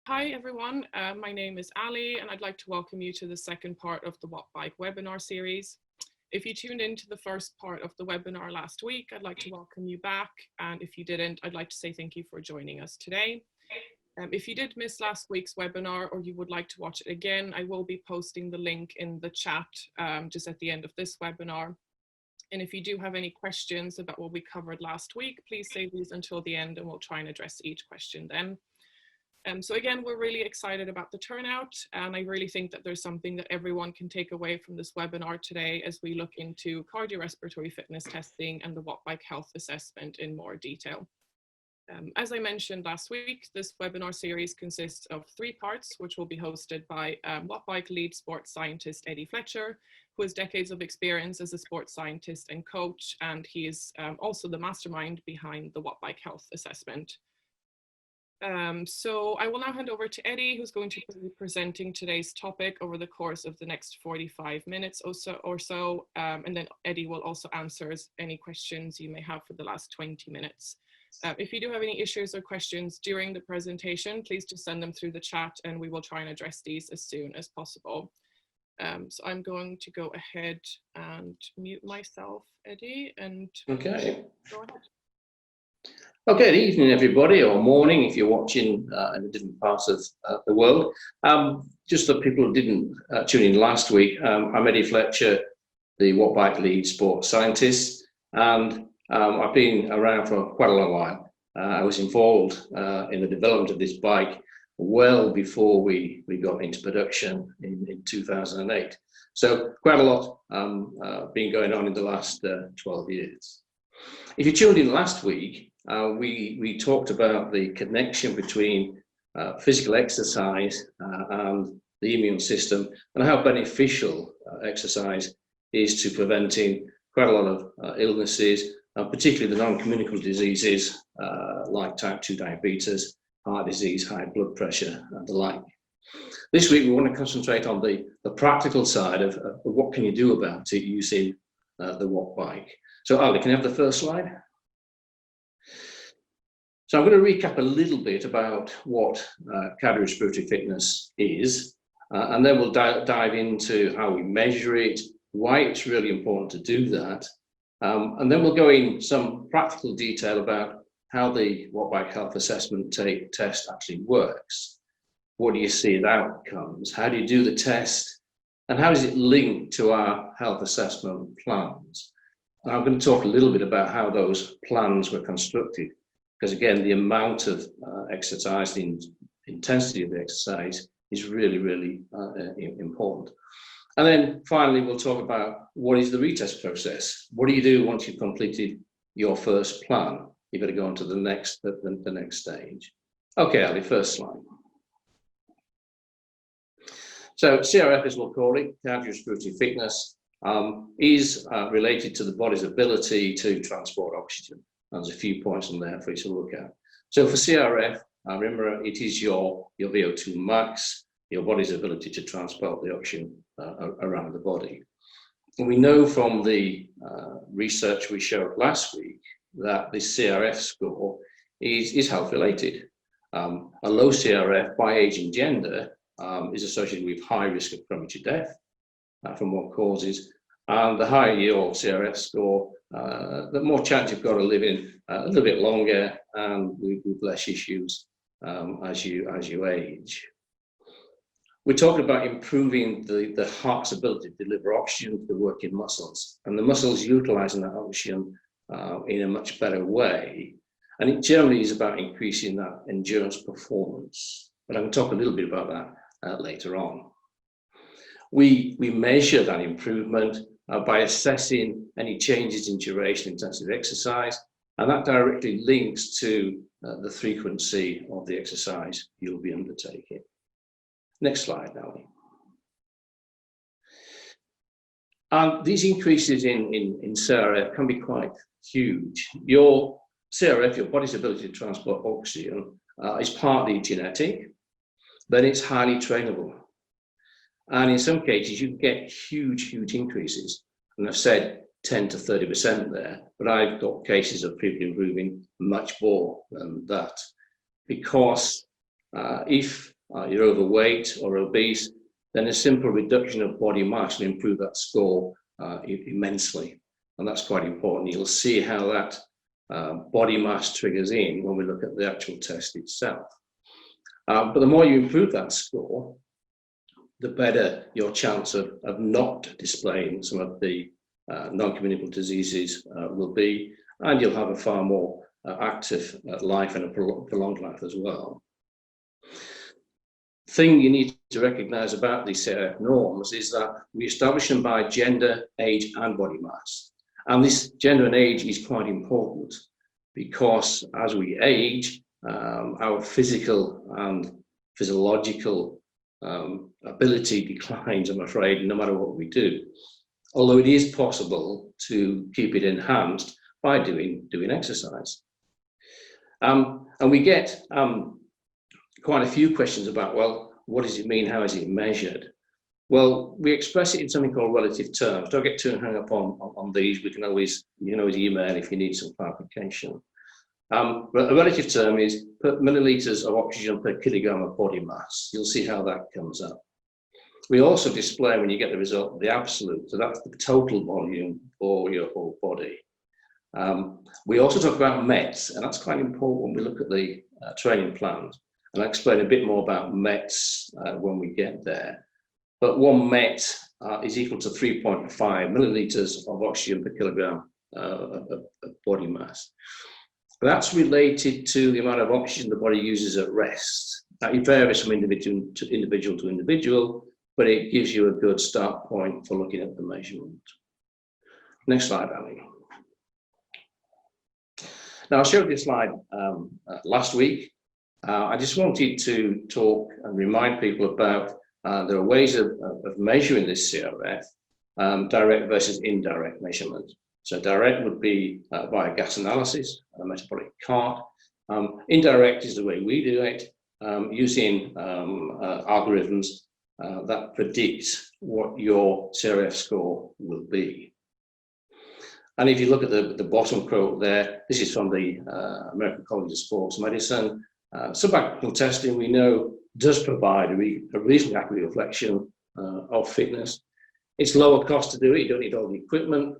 Hi everyone, my name is Ali and I'd like to welcome you to the second part of the Wattbike webinar series. If you tuned into the first part of the webinar last week, I'd like to welcome you back, and if you didn't, I'd like to say thank you for joining us today. If you did miss last week's webinar or you would like to watch it again, I will be posting the link in the chat just at the end of this webinar. And if you do have any questions about what we covered last week, please save these until the end and we'll try and address each question then. So again, we're really excited about the turnout, and I really think that there's something that everyone can take away from this webinar today as we look into cardiorespiratory fitness testing and the Wattbike health assessment in more detail. As I mentioned last week, this webinar series consists of 3 parts, which will be hosted by Wattbike lead sports scientist Eddie Fletcher, who has decades of experience as a sports scientist and coach, and he is also the mastermind behind the Wattbike health assessment. So I will now hand over to Eddie, who's going to be presenting today's topic over the course of the next 45 minutes or so, and then Eddie will also answer any questions you may have for the last 20 minutes. If you do have any issues or questions during the presentation, please just send them through the chat and we will try and address these as soon as possible. So I'm going to go ahead and mute myself, Eddie, and okay. Go ahead. Okay, good evening everybody, or morning if you're watching in a different part of the world. Just for people who didn't tune in last week, I'm Eddie Fletcher, the Wattbike lead sports scientist, and I've been around for quite a long while. I was involved in the development of this bike well before we got into production in 2008. So quite a lot been going on in the last 12 years. If you tuned in last week, we talked about the connection between physical exercise and the immune system, and how beneficial exercise is to preventing quite a lot of illnesses, particularly the non-communicable diseases like type 2 diabetes, heart disease, high blood pressure, and the like. This week we want to concentrate on the practical side of what can you do about it using the Wattbike. So Ali, can you have the first slide? So I'm going to recap a little bit about what cardiorespiratory fitness is, and then we'll dive into how we measure it, why it's really important to do that, and then we'll go in some practical detail about how the Wattbike health assessment test actually works. What do you see as outcomes? How do you do the test? And how does it link to our health assessment plans? And I'm going to talk a little bit about how those plans were constructed, because again, the amount of exercise, the intensity of the exercise is really, really important. And then finally, we'll talk about what is the retest process. What do you do once you've completed your first plan? You've got to go on to the next stage. Okay, Ali, first slide. So CRF, as we'll call it, cardiorespiratory fitness, is related to the body's ability to transport oxygen. There's a few points on there for you to look at. So for CRF, remember it is your VO2 max, your body's ability to transport the oxygen around the body. And we know from the research we showed last week that this CRF score is health related. A low CRF by age and gender is associated with high risk of premature death from what causes. And the higher your CRF score, the more chance you've got of living a little bit longer and with less issues as you age. We're talking about improving the heart's ability to deliver oxygen to the working muscles, and the muscles utilizing that oxygen in a much better way. And it generally is about increasing that endurance performance. But I can talk a little bit about that later on. We measure that improvement by assessing any changes in duration and intensity of exercise, and that directly links to the frequency of the exercise you'll be undertaking. Next slide, Ali. And these increases in CRF can be quite huge. Your CRF, your body's ability to transport oxygen, is partly genetic, but it's highly trainable. And in some cases, you can get huge increases. And I've said 10 to 30% there, but I've got cases of people improving much more than that. Because if you're overweight or obese, then a simple reduction of body mass will improve that score immensely. And that's quite important. You'll see how that body mass triggers in when we look at the actual test itself. But the more you improve that score, the better your chance of not displaying some of the non-communicable diseases will be, and you'll have a far more active life and a prolonged life as well. Thing you need to recognize about these norms is that we establish them by gender, age, and body mass. And this gender and age is quite important because as we age, our physical and physiological ability declines, I'm afraid, no matter what we do. Although it is possible to keep it enhanced by doing exercise. And we get quite a few questions about, well, what does it mean? How is it measured? Well, we express it in something called relative terms. Don't get too hung up on these. You can always email if you need some clarification. But a relative term is milliliters of oxygen per kilogram of body mass. You'll see how that comes up. We also display, when you get the result, the absolute. So that's the total volume for your whole body. We also talk about METs, and that's quite important when we look at the training plans. And I'll explain a bit more about METs when we get there. But one MET is equal to 3.5 milliliters of oxygen per kilogram of body mass. But that's related to the amount of oxygen the body uses at rest. It varies from individual to individual, but it gives you a good start point for looking at the measurement. Next slide, Ali. Now, I showed this slide last week. I just wanted to talk and remind people about there are ways of measuring this CRF, direct versus indirect measurement. So direct would be via gas analysis, a metabolic cart. Indirect is the way we do it, using algorithms that predict what your CRF score will be. And if you look at the bottom quote there, this is from the American College of Sports Medicine. Subaqueous testing, we know, does provide a reasonably accurate reflection of fitness. It's lower cost to do it. You don't need all the equipment.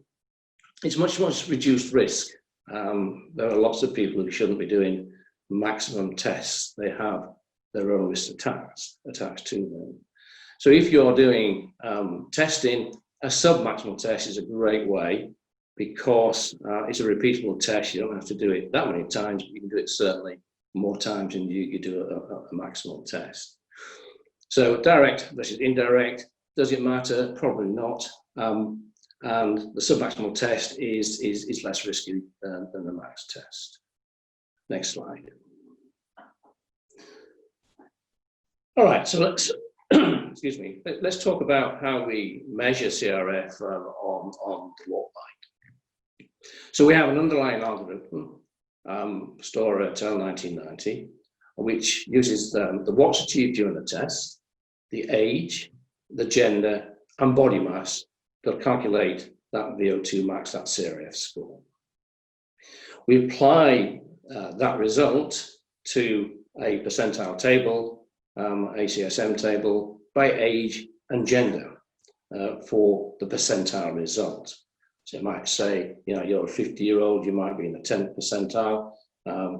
It's much reduced risk. There are lots of people who shouldn't be doing maximum tests. They have their own risk attached to them. So if you're doing testing, a sub-maximal test is a great way because it's a repeatable test. You don't have to do it that many times, but you can do it certainly more times than you do a maximal test. So direct versus indirect, does it matter? Probably not. And the submaximal test is less risky than the max test. Next slide. All right, so let's excuse me. Let's talk about how we measure CRF on the Wattbike. So we have an underlying algorithm, Stora et al. 1990, which uses the watts achieved during the test, the age, the gender, and body mass. They'll calculate that VO2 max, that CRF score. We apply that result to a percentile table, ACSM table, by age and gender for the percentile result. So it might say, you're a 50-year-old, you might be in the 10th percentile,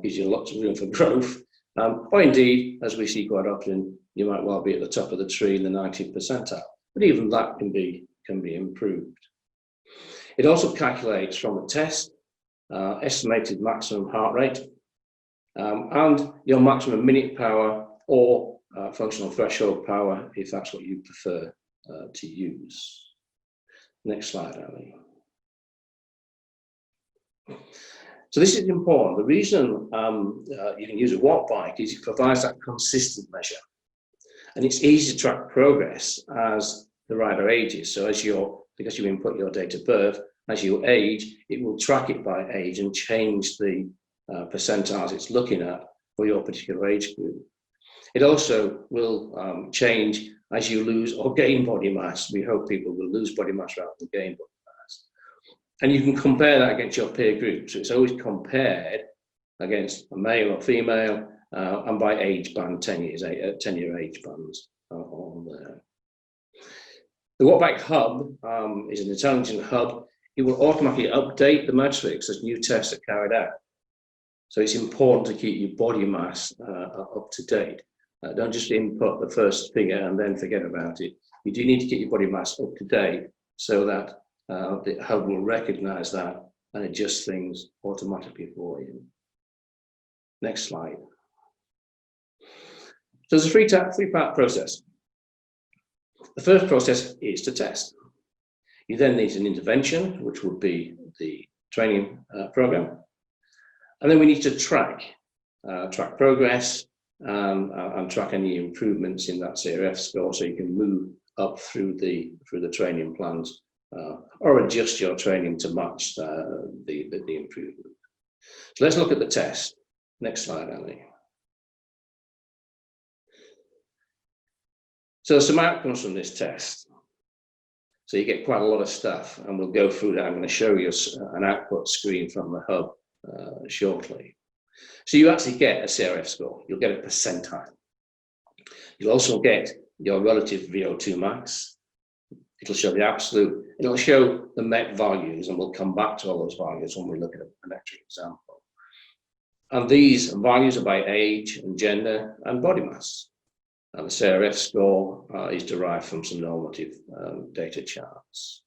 gives you lots of room for growth. Or indeed, as we see quite often, you might well be at the top of the tree in the 90th percentile. But even that can be improved. It also calculates from the test estimated maximum heart rate and your maximum minute power or functional threshold power if that's what you prefer to use. Next slide, Ali. So this is important. The reason you can use a Wattbike is it provides that consistent measure, and it's easy to track progress as the rider ages. So because you input your date of birth, as you age, it will track it by age and change the percentiles it's looking at for your particular age group. It also will change as you lose or gain body mass. We hope people will lose body mass rather than gain body mass. And you can compare that against your peer group. So it's always compared against a male or female and by age band, 10-year age bands on there. The Wattbike hub is an intelligent hub. It will automatically update the metrics as new tests are carried out. So it's important to keep your body mass up to date. Don't just input the first figure and then forget about it. You do need to keep your body mass up to date so that the hub will recognize that and adjust things automatically for you. Next slide. So there's a three-part process. The first process is to test. You then need an intervention, which would be the training program. And then we need to track progress and track any improvements in that CRF score so you can move up through the training plans or adjust your training to match the improvement. So let's look at the test. Next slide, Annie. So some outcomes from this test. So you get quite a lot of stuff, and we'll go through that. I'm going to show you an output screen from the hub shortly. So you actually get a CRF score. You'll get a percentile. You'll also get your relative VO2 max. It'll show the absolute. It'll show the MET values, and we'll come back to all those values when we look at an actual example. And these values are by age and gender and body mass. And the CRF score is derived from some normative data charts.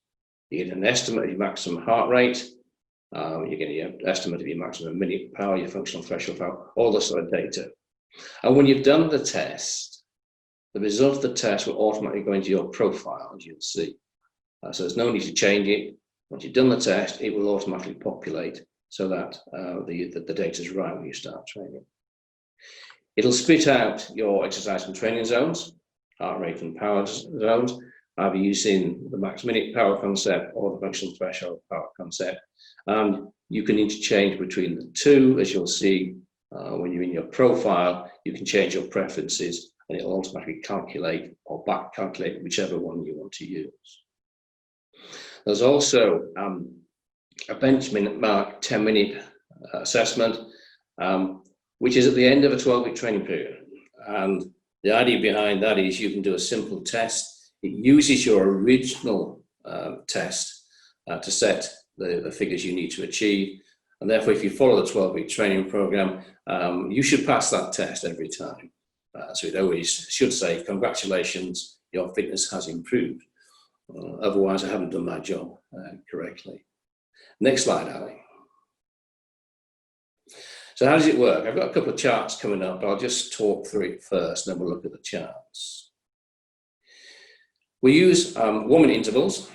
You get an estimate of your maximum heart rate. You get an estimate of your maximum minute power, your functional threshold power, all this sort of data. And when you've done the test, the result of the test will automatically go into your profile, as you'll see. So there's no need to change it. Once you've done the test, it will automatically populate so that the data is right when you start training. It'll spit out your exercise and training zones, heart rate and power zones, either using the max minute power concept or the functional threshold power concept. And you can interchange between the two, as you'll see when you're in your profile. You can change your preferences and it'll automatically calculate or back calculate whichever one you want to use. There's also a benchmark 10-minute assessment, which is at the end of a 12-week training period. And the idea behind that is you can do a simple test. It uses your original test to set the figures you need to achieve. And therefore, if you follow the 12-week training program, you should pass that test every time. So it always should say, congratulations, your fitness has improved. Otherwise, I haven't done my job correctly. Next slide, Ali. So how does it work? I've got a couple of charts coming up, but I'll just talk through it first, then we'll look at the charts. We use 1-minute intervals,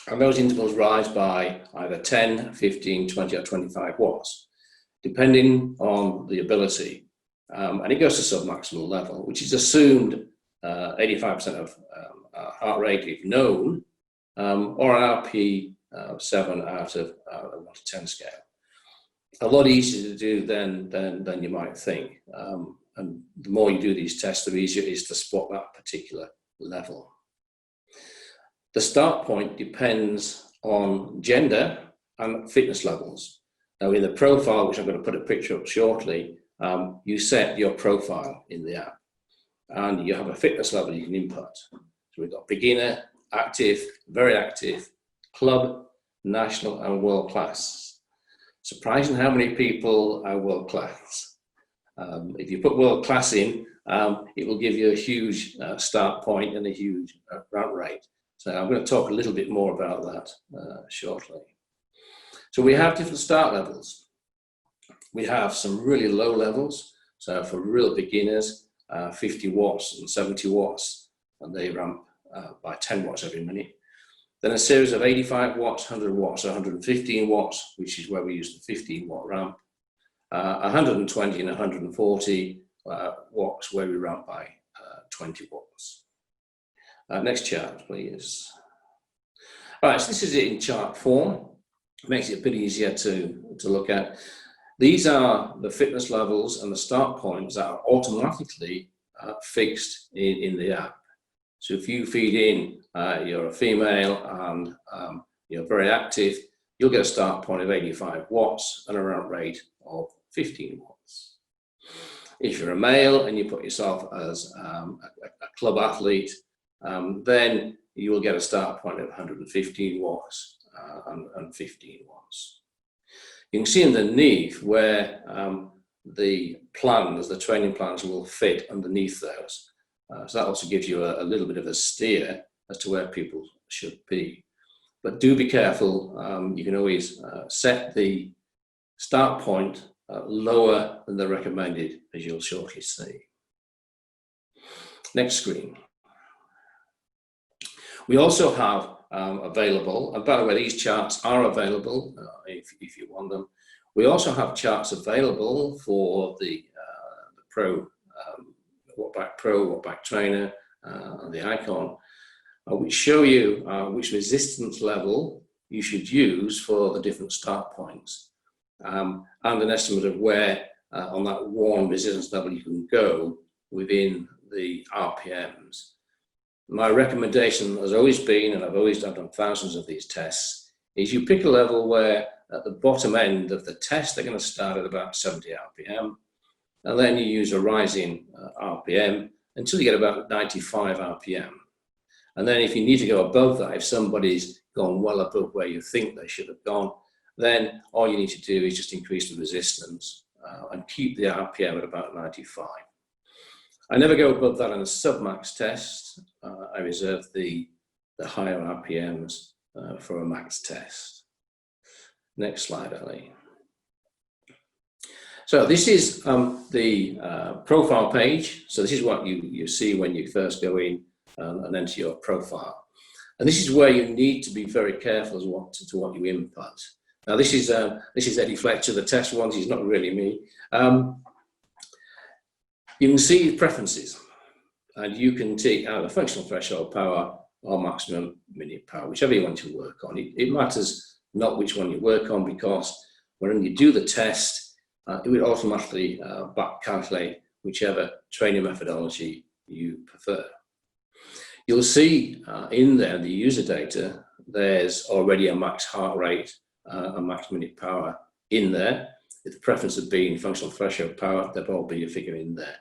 and those intervals rise by either 10, 15, 20, or 25 watts, depending on the ability. And it goes to sub-maximal level, which is assumed 85% of heart rate if known, or an RP 7 out of 1 to 10 scale. A lot easier to do than you might think. And the more you do these tests, the easier it is to spot that particular level. The start point depends on gender and fitness levels. Now in the profile, which I'm going to put a picture up shortly, you set your profile in the app and you have a fitness level you can input. So we've got beginner, active, very active, club, national and world class. Surprising how many people are world class. If you put world class in, it will give you a huge start point and a huge ramp rate. So I'm going to talk a little bit more about that shortly. So we have different start levels. We have some really low levels. So for real beginners, 50 watts and 70 watts, and they ramp by 10 watts every minute. Then a series of 85 watts, 100 watts, 115 watts, which is where we use the 15 watt ramp, 120 and 140 watts, where we ramp by 20 watts. Next chart, please. All right, so this is it in chart form. It makes it a bit easier to look at. These are the fitness levels and the start points that are automatically fixed in the app. So if you feed in you're a female and you're very active, you'll get a start point of 85 watts and a ramp rate of 15 watts. If you're a male and you put yourself as a club athlete, then you will get a start point of 115 watts and 15 watts. You can see underneath where the plans, the training plans will fit underneath those. So that also gives you a little bit of a steer as to where people should be. But do be careful. You can always set the start point lower than the recommended, as you'll shortly see. Next screen. We also have available, and by the way, these charts are available if you want them. We also have charts available for the Pro, Wattbike Pro, Wattbike Trainer, and the Icon, which show you which resistance level you should use for the different start points, and an estimate of where on that one resistance level you can go within the RPMs. My recommendation has always been, and I've done thousands of these tests, is you pick a level where at the bottom end of the test, they're going to start at about 70 RPM, and then you use a rising RPM until you get about 95 RPM. And then if you need to go above that, if somebody's gone well above where you think they should have gone, then all you need to do is just increase the resistance and keep the RPM at about 95. I never go above that in a sub-max test. I reserve the higher RPMs for a max test. Next slide, Ali. So this is the profile page. So this is what you see when you first go in and enter your profile. And this is where you need to be very careful as to what you input. Now this is Eddie Fletcher, the test ones. He's not really me. You can see preferences, and you can take either functional threshold power or maximum minute power, whichever you want to work on. It matters not which one you work on, because when you do the test, it will automatically back calculate whichever training methodology you prefer. You'll see in there, the user data, there's already a max heart rate and max minute power in there. If the preference had been functional threshold power, there'd all be a figure in there.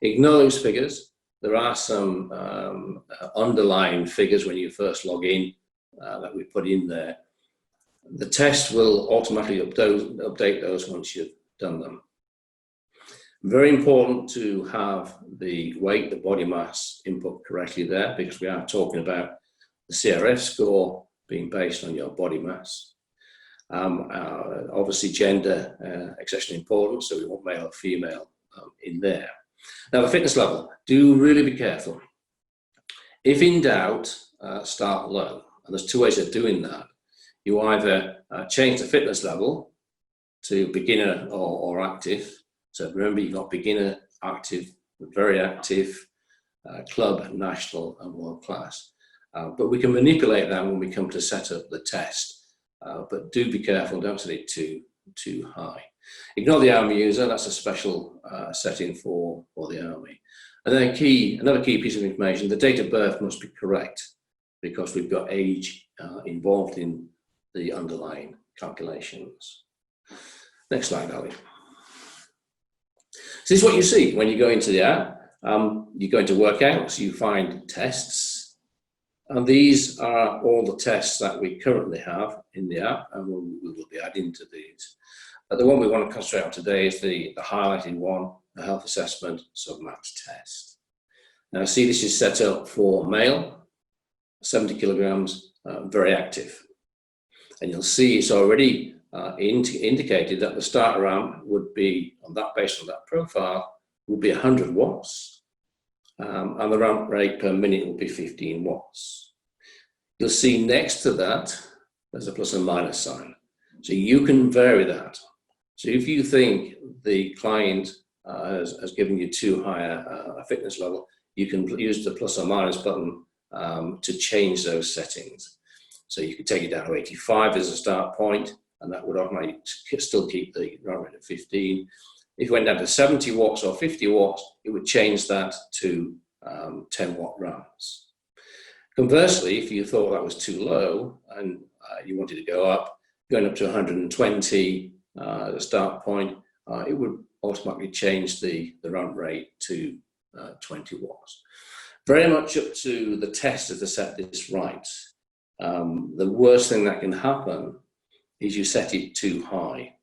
Ignore those figures. There are some underlying figures when you first log in that we put in there. The test will automatically update those once you've done them. Very important to have the weight, the body mass input correctly there, because we are talking about the CRF score being based on your body mass. Obviously gender, exceptionally important, so we want male or female in there. Now the fitness level, do really be careful. If in doubt, start low. And there's two ways of doing that. You either change the fitness level to beginner or active. So remember, you've got beginner, active, very active, club, national, and world class. But we can manipulate that when we come to set up the test. But do be careful, don't set it too high. Ignore the Army user, that's a special setting for the Army. And then another key piece of information, the date of birth must be correct, because we've got age involved in the underlying calculations. Next slide, Ali. So this is what you see when you go into the app. You go into workouts, you find tests, and these are all the tests that we currently have in the app, and we will be adding to these. But the one we want to concentrate on today is the highlighted one, the health assessment submax test. Now see, this is set up for male, 70 kilograms, very active. And you'll see it's already indicated that the starter ramp would be, based on that profile, would be 100 watts. And the ramp rate per minute will be 15 watts. You'll see next to that, there's a plus and minus sign. So you can vary that. So if you think the client has given you too high a fitness level, you can use the plus or minus button to change those settings. So you could take it down to 85 as a start point, and that would automatically still keep the ramp rate at 15. If you went down to 70 watts or 50 watts, it would change that to 10 watt ramps. Conversely, if you thought that was too low and you wanted to go up, going up to 120 as a start point, it would automatically change the ramp rate to 20 watts. Very much up to the tester to set this right. The worst thing that can happen is you set it too high,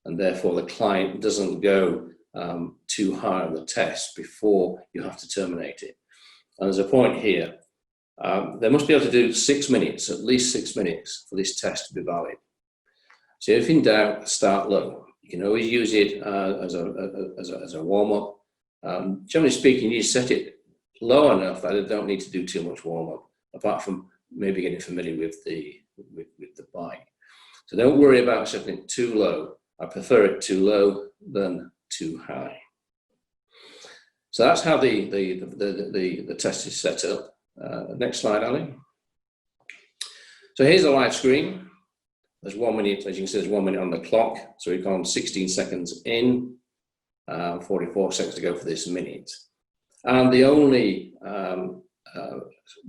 and therefore the client doesn't go too high on the test before you have to terminate it. And there's a point here. They must be able to do 6 minutes, at least 6 minutes, for this test to be valid. So if in doubt, start low. You can always use it as a warm-up. Generally speaking, you set it low enough that I don't need to do too much warm-up, apart from maybe getting familiar with the bike. So don't worry about setting it too low. I prefer it too low than too high. So that's how the test is set up. Next slide, Ali. So here's a live screen. There's 1 minute, as you can see, there's 1 minute on the clock. So we've gone 16 seconds in, 44 seconds to go for this minute. And the only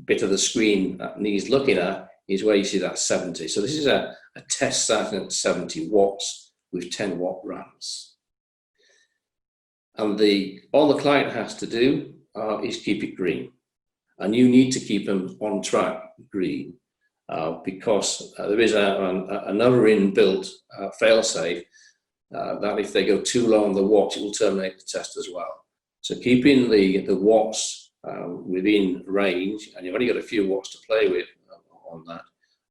bit of the screen that needs looking at is where you see that 70. So this is a test starting at 70 watts with 10 watt ramps. And all the client has to do is keep it green. And you need to keep them on track green because there is another inbuilt fail-safe that if they go too low on the watts, it will terminate the test as well. So keeping the watts within range, and you've only got a few watts to play with on that,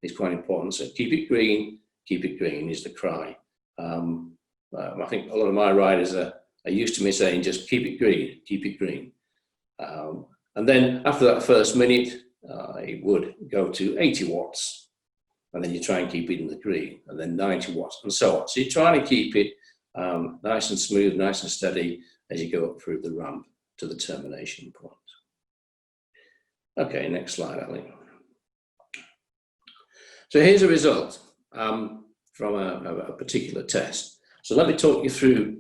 is quite important. So keep it green is the cry. I think a lot of my riders are used to me saying, just keep it green, keep it green. And then after that first minute, it would go to 80 watts. And then you try and keep it in the green, and then 90 watts, and so on. So you're trying to keep it nice and smooth, nice and steady as you go up through the ramp to the termination point. Okay, next slide, Ali. So here's a result from a particular test. So let me talk you through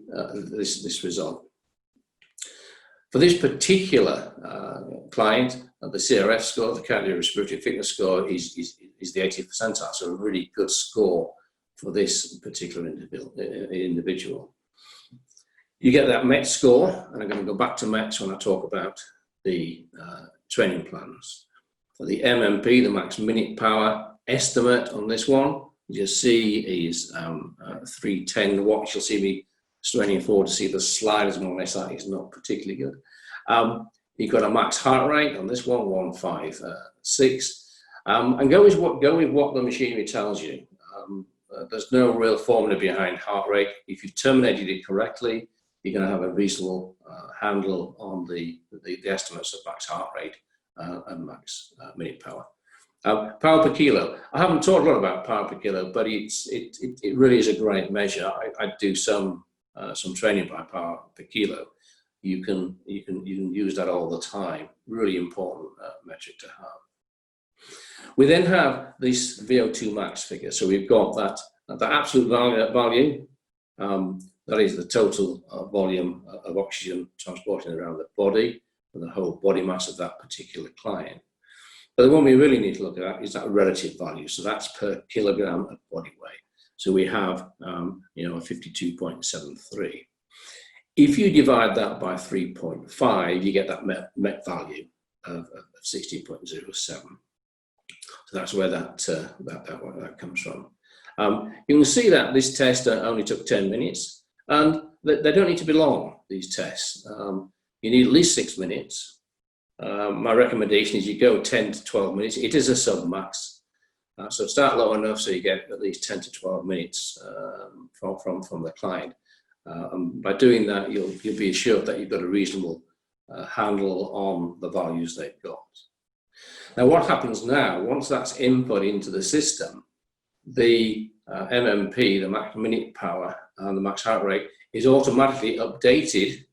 this result. For this particular client, the CRF score, the Cardiorespiratory Fitness score, is the 80th percentile, so a really good score for this particular individual. You get that MET score, and I'm going to go back to METs when I talk about the training plans. For the MMP, the max minute power estimate on this one, you see is 310 watts. You'll see me straining forward to see the sliders more or less. That is not particularly good. You've got a max heart rate on this one, 156. And go with what the machinery tells you. There's no real formula behind heart rate. If you've terminated it correctly, you're going to have a reasonable handle on the estimates of max heart rate and max minute power. Power per kilo. I haven't talked a lot about power per kilo, but it really is a great measure. I do some training by power per kilo. You can use that all the time. Really important metric to have. We then have this VO2 max figure. So we've got that absolute value. That is the total volume of oxygen transporting around the body and the whole body mass of that particular client. But the one we really need to look at is that relative value. So that's per kilogram of body weight. So we have, a 52.73. If you divide that by 3.5, you get that MET value of 16.07. So that's where that comes from. You can see that this test only took 10 minutes, and they don't need to be long, these tests. You need at least 6 minutes. My recommendation is you go 10 to 12 minutes. It is a sub-max. So start low enough so you get at least 10 to 12 minutes from the client. By doing that, you'll be assured that you've got a reasonable handle on the values they've got. Now, what happens now, once that's input into the system, the MMP, the max minute power, and the max heart rate is automatically updated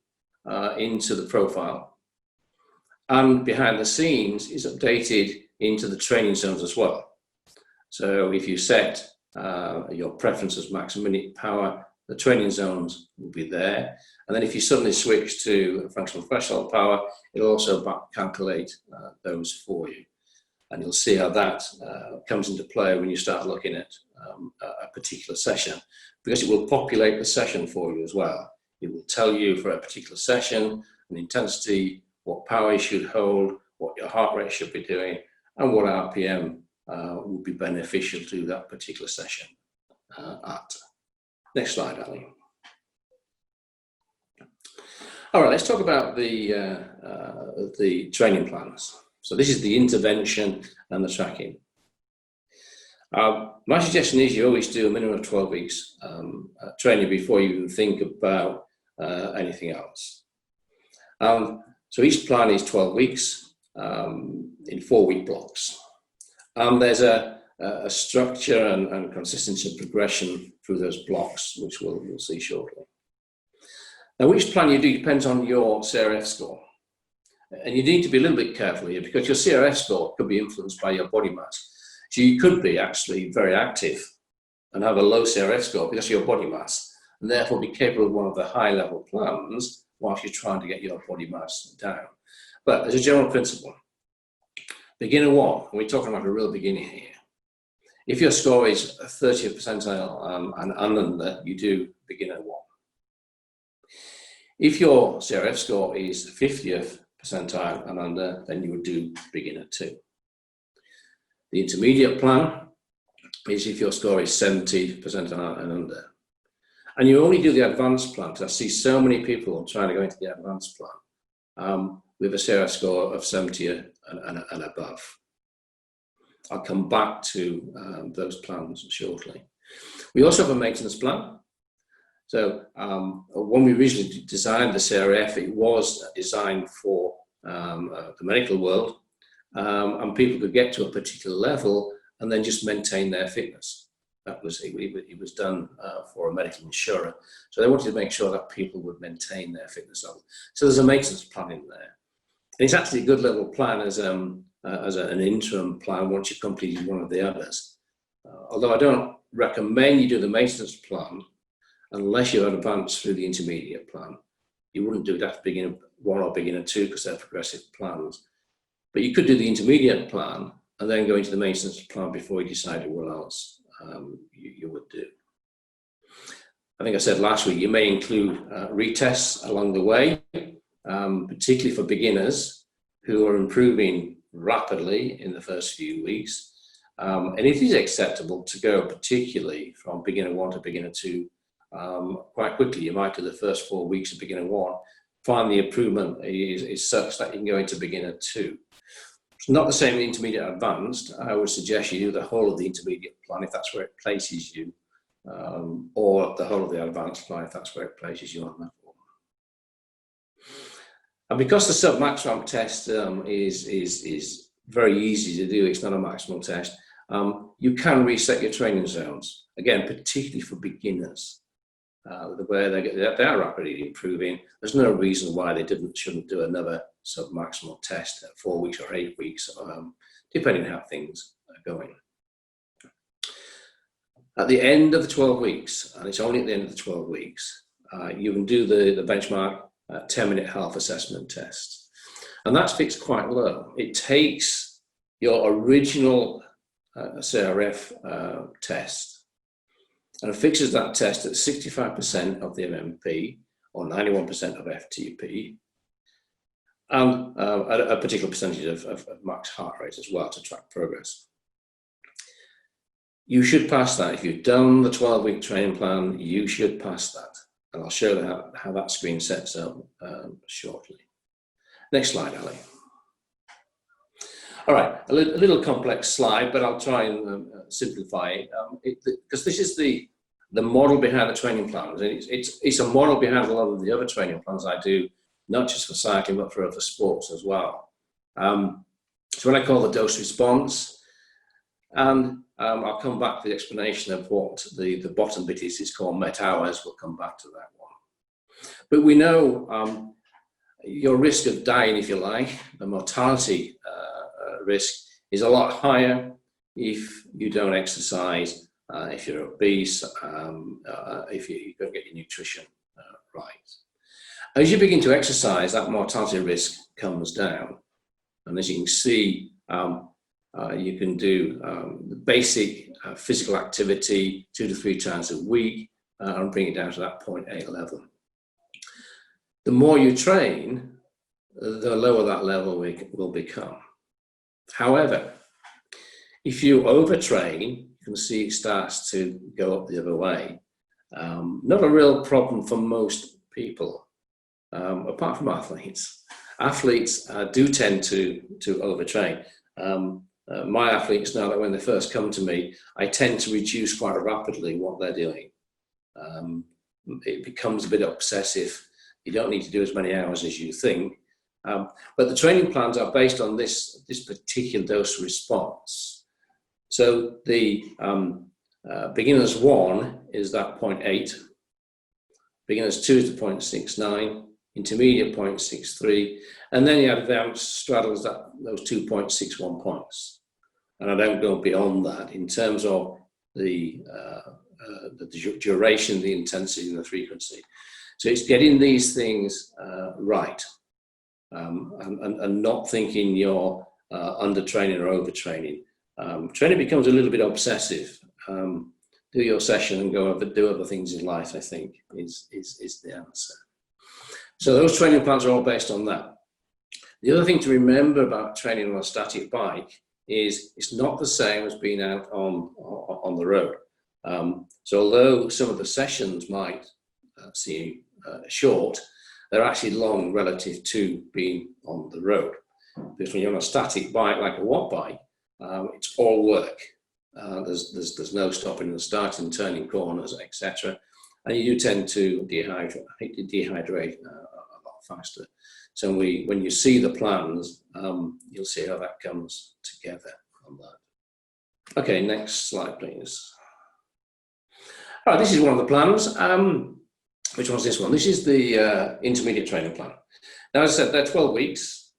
into the profile. And behind the scenes is updated into the training zones as well. So if you set your preference as max minute power, the training zones will be there. And then if you suddenly switch to functional threshold power, it'll also back calculate those for you. And you'll see how that comes into play when you start looking at a particular session, because it will populate the session for you as well. It will tell you for a particular session, an intensity, what power you should hold, what your heart rate should be doing, and what RPM would be beneficial to that particular session at. Next slide, Ali. All right, let's talk about the training plans. So this is the intervention and the tracking. My suggestion is you always do a minimum of 12 weeks training before you even think about anything else. So each plan is 12 weeks in 4-week blocks. There's a structure and consistency of progression through those blocks, which we'll see shortly. Now, which plan you do depends on your CRF score. And you need to be a little bit careful here because your CRF score could be influenced by your body mass. So you could be actually very active and have a low CRF score because of your body mass, and therefore be capable of one of the high-level plans whilst you're trying to get your body mass down. But as a general principle, beginner 1, and we're talking about a real beginner here, if your score is 30th percentile and under, you do beginner 1. If your CRF score is 50th percentile and under, then you would do beginner 2. The intermediate plan is if your score is 70 percentile and under. And you only do the advanced plan, because I see so many people trying to go into the advanced plan with a CRF score of 70 and above. I'll come back to those plans shortly. We also have a maintenance plan. So when we originally designed the CRF, it was designed for the medical world, and people could get to a particular level and then just maintain their fitness. That was it was done for a medical insurer. So they wanted to make sure that people would maintain their fitness level. So there's a maintenance plan in there. And it's actually a good level plan as an interim plan once you've completed one of the others. Although I don't recommend you do the maintenance plan unless you've advanced through the intermediate plan. You wouldn't do it after beginner 1 or beginner 2 because they're progressive plans. But you could do the intermediate plan and then go into the maintenance plan before you decided what else you would do. I think I said last week, you may include retests along the way, particularly for beginners who are improving rapidly in the first few weeks. And it is acceptable to go particularly from beginner 1 to beginner 2 quite quickly. You might do the first 4 weeks of beginner 1, find the improvement is such that you can go into beginner 2. It's not the same intermediate advanced. I would suggest you do the whole of the intermediate plan if that's where it places you, or the whole of the advanced plan if that's where it places you on that one. And because the sub-max ramp test is very easy to do, it's not a maximal test, you can reset your training zones, again, particularly for beginners, where they are rapidly improving. There's no reason why they shouldn't do another sub-maximal test at 4 weeks or 8 weeks, depending on how things are going. At the end of the 12 weeks, and it's only at the end of the 12 weeks, you can do the benchmark 10-minute health assessment test. And that's fixed quite low. It takes your original CRF test and fixes that test at 65% of the MMP or 91% of FTP, and a particular percentage of max heart rate as well to track progress. You should pass that. If you've done the 12-week training plan, you should pass that. And I'll show how that screen sets up shortly. Next slide, Ali. All right, a little complex slide, but I'll try and simplify it, because this is the model behind the training plans. It's a model behind a lot of the other training plans I do, not just for cycling, but for other sports as well. So when I call the dose response, and I'll come back to the explanation of what the bottom bit is. It's called met hours. We'll come back to that one. But we know your risk of dying, if you like, the mortality risk is a lot higher if you don't exercise, if you're obese, if you don't get your nutrition right. As you begin to exercise, that mortality risk comes down. And as you can see, you can do the basic physical activity 2 to 3 times a week and bring it down to that 0.8 level. the more you train, the lower that level will become. However, if you overtrain, you can see it starts to go up the other way. Not a real problem for most people, apart from athletes. Athletes do tend to overtrain. My athletes know that when they first come to me, I tend to reduce quite rapidly what they're doing. It becomes a bit obsessive. You don't need to do as many hours as you think. But the training plans are based on this particular dose response. So the beginners 1 is that 0.8, beginners 2 is the 0.69, intermediate 0.63, and then you have advanced straddles those 2.61 points. And I don't go beyond that in terms of the duration, the intensity, and the frequency. So it's getting these things right, and not thinking you're undertraining or overtraining. Training becomes a little bit obsessive. Do your session and go over, do other things in life, I think, is the answer. So those training plans are all based on that. The other thing to remember about training on a static bike is it's not the same as being out on the road. So although some of the sessions might seem short, they're actually long relative to being on the road. Because when you're on a static bike like a Wattbike, it's all work. There's no stopping and starting, turning corners, etc. And you do tend to dehydrate a lot faster. So when you see the plans, you'll see how that comes together on that. Okay, next slide, please. All right, this is one of the plans. Which one's this one? This is the intermediate training plan. Now, as I said, they're 12 weeks.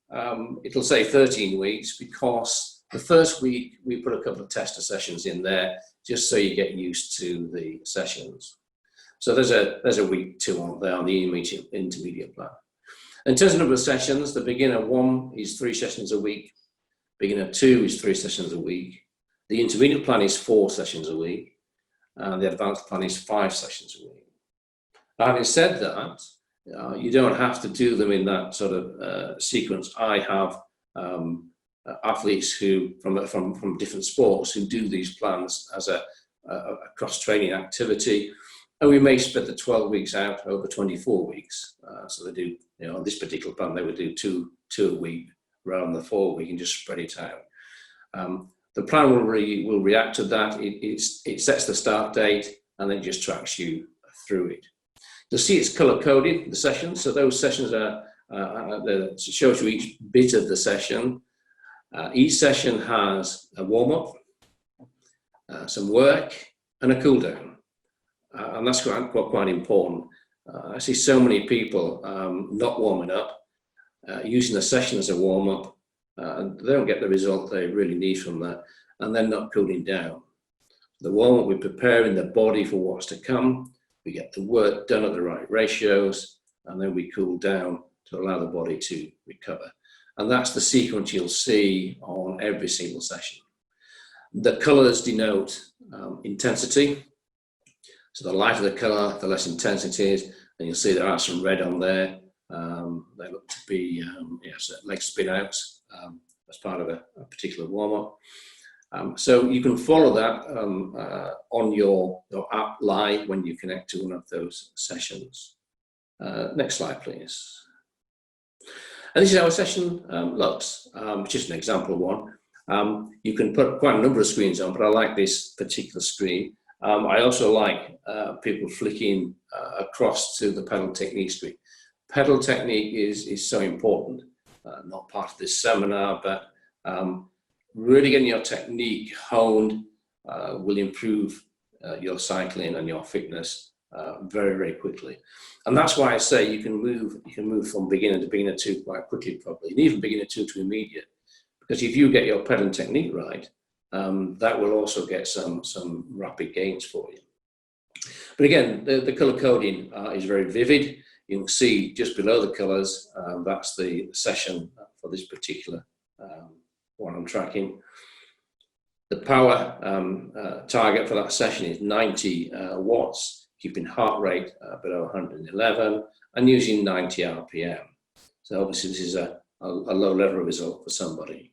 It'll say 13 weeks because the first week we put a couple of tester sessions in there just so you get used to the sessions. So there's a week 2 on there on the intermediate plan. In terms of number of sessions, the beginner 1 is 3 sessions a week. Beginner 2 is 3 sessions a week. The intermediate plan is 4 sessions a week. And the advanced plan is 5 sessions a week. Now, having said that, you don't have to do them in that sort of sequence. I have athletes who from different sports who do these plans as a cross-training activity, and we may spread the 12 weeks out over 24 weeks. So they do, on this particular plan, they would do two a week rather than the 4 week and just spread it out. The plan will react to that. It sets the start date and then just tracks you through it. You'll see it's color-coded, the sessions. So those sessions it shows you each bit of the session. Each session has a warm-up, some work, and a cool-down. And that's quite important. I see so many people not warming up, using the session as a warm-up. They don't get the result they really need from that, and then not cooling down. The warm-up, we're preparing the body for what's to come. We get the work done at the right ratios, and then we cool down to allow the body to recover. And that's the sequence you'll see on every single session. The colors denote intensity. So the lighter the color, the less intense it is. And you'll see there are some red on there. They look to be leg spin outs as part of a particular warm-up. So you can follow that on your app live when you connect to one of those sessions. Next slide, please. And this is how a session looks, which is an example one. You can put quite a number of screens on, but I like this particular screen. I also like people flicking across to the pedal technique screen. Pedal technique is so important, not part of this seminar, but really getting your technique honed will improve your cycling and your fitness very, very quickly. And that's why I say you can move from beginner to beginner 2 quite quickly, probably, and even beginner 2 to immediate. Because if you get your pedal technique right, that will also get some rapid gains for you. But again, the color coding is very vivid. You can see just below the colors, that's the session for this particular one I'm tracking. The power target for that session is 90 watts, keeping heart rate below 111 and using 90 RPM. So obviously this is a low level result for somebody.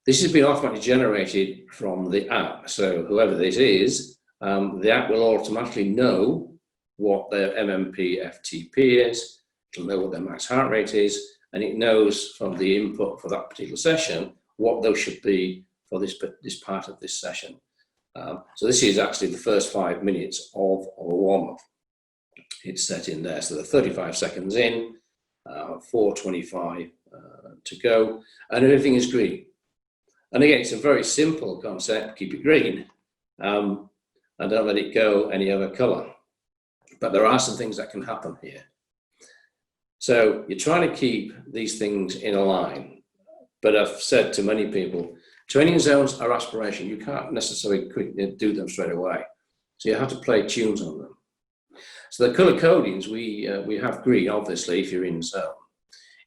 This has been automatically generated from the app. So whoever this is, the app will automatically know what their MMP FTP is, it'll know what their max heart rate is, and it knows from the input for that particular session what those should be for this part of this session. So this is actually the first 5 minutes of a warm-up. It's set in there, so the 35 seconds in, 4:25 to go, and everything is green. And again, it's a very simple concept: keep it green, and don't let it go any other color. But there are some things that can happen here. So you're trying to keep these things in a line. But I've said to many people, training zones are aspiration. You can't necessarily do them straight away. So you have to play tunes on them. So the color codings, we have green, obviously, if you're in zone.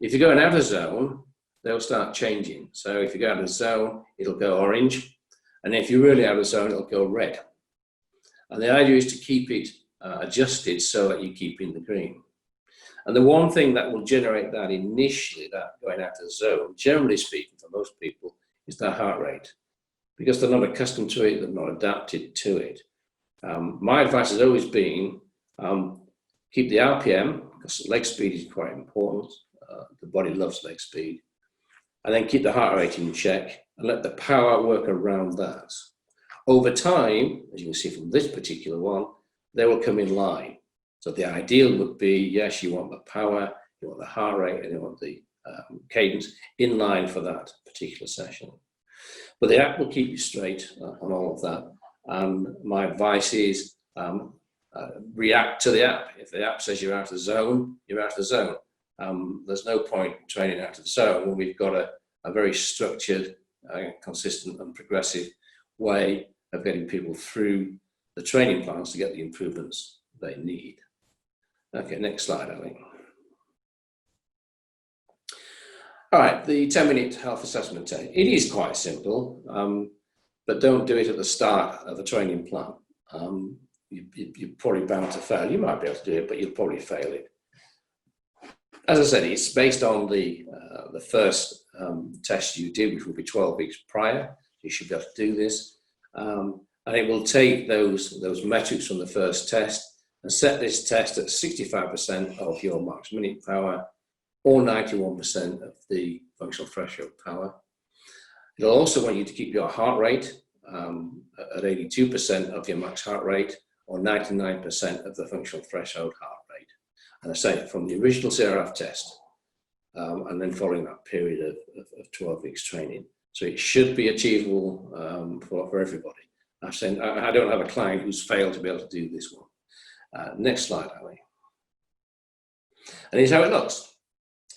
If you're going out of zone, they'll start changing. So if you go out of zone, it'll go orange. And if you're really out of zone, it'll go red. And the idea is to keep it adjusted so that you keep in the green. And the one thing that will generate that initially, that going out of zone, generally speaking for most people, is their heart rate. Because they're not accustomed to it, they're not adapted to it. My advice has always been, keep the RPM, because leg speed is quite important. The body loves leg speed. And then keep the heart rate in check and let the power work around that. Over time, as you can see from this particular one, they will come in line. So the ideal would be, yes, you want the power, you want the heart rate, and you want the cadence in line for that particular session. But the app will keep you straight on all of that. And my advice is react to the app. If the app says you're out of the zone, you're out of the zone. There's no point training out of the zone when we've got a very structured, consistent and progressive way of getting people through the training plans to get the improvements they need. Okay, next slide, I think. All right, the 10-minute health assessment test. It is quite simple, but don't do it at the start of a training plan. You're probably bound to fail. You might be able to do it, but you'll probably fail it. As I said, it's based on the first test you did, which will be 12 weeks prior. You should be able to do this. And it will take those metrics from the first test and set this test at 65% of your max minute power or 91% of the functional threshold power. It'll also want you to keep your heart rate at 82% of your max heart rate or 99% of the functional threshold heart rate. And I say from the original CRF test, and then following that period of 12 weeks training. So it should be achievable for everybody. I'm saying I don't have a client who's failed to be able to do this one. Next slide, Ali. And here's how it looks.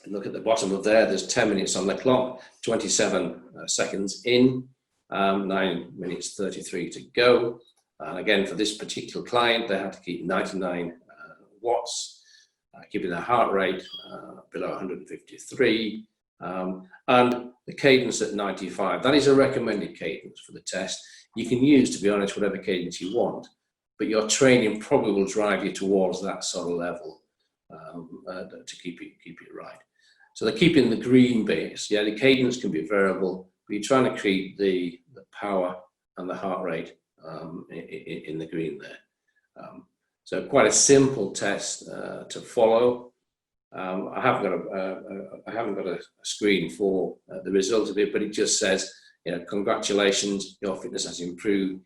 Look at the bottom of there, there's 10 minutes on the clock, 27 seconds in, 9 minutes 33 to go. And again, for this particular client, they have to keep 99 watts, keeping their heart rate below 153, and the cadence at 95. That is a recommended cadence for the test. You can use, to be honest, whatever cadence you want, but your training probably will drive you towards that sort of level to keep it right. So they're keeping the green base. Yeah, the cadence can be variable, but you're trying to keep the power and the heart rate in the green there. So quite a simple test to follow. I haven't got a screen for the result of it, but it just says, congratulations, your fitness has improved,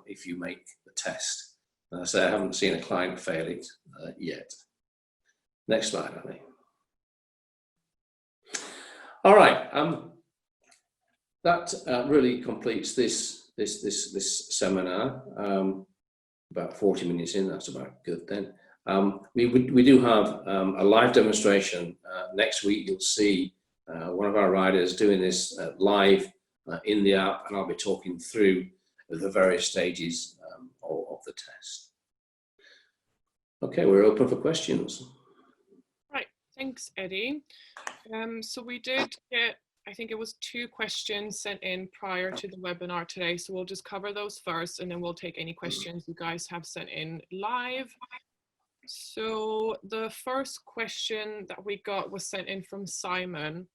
if you make the test. And I say I haven't seen a client fail it yet. Next slide, I think. All right, that really completes this seminar. About 40 minutes in, that's about good then. We do have a live demonstration next week. You'll see one of our riders doing this live in the app, and I'll be talking through the various stages of the test. Okay, we're open for questions. Right, thanks, Eddie. So we did get, I think it was 2 questions sent in prior to the webinar today. So we'll just cover those first, and then we'll take any questions you guys have sent in live. So the first question that we got was sent in from Simon,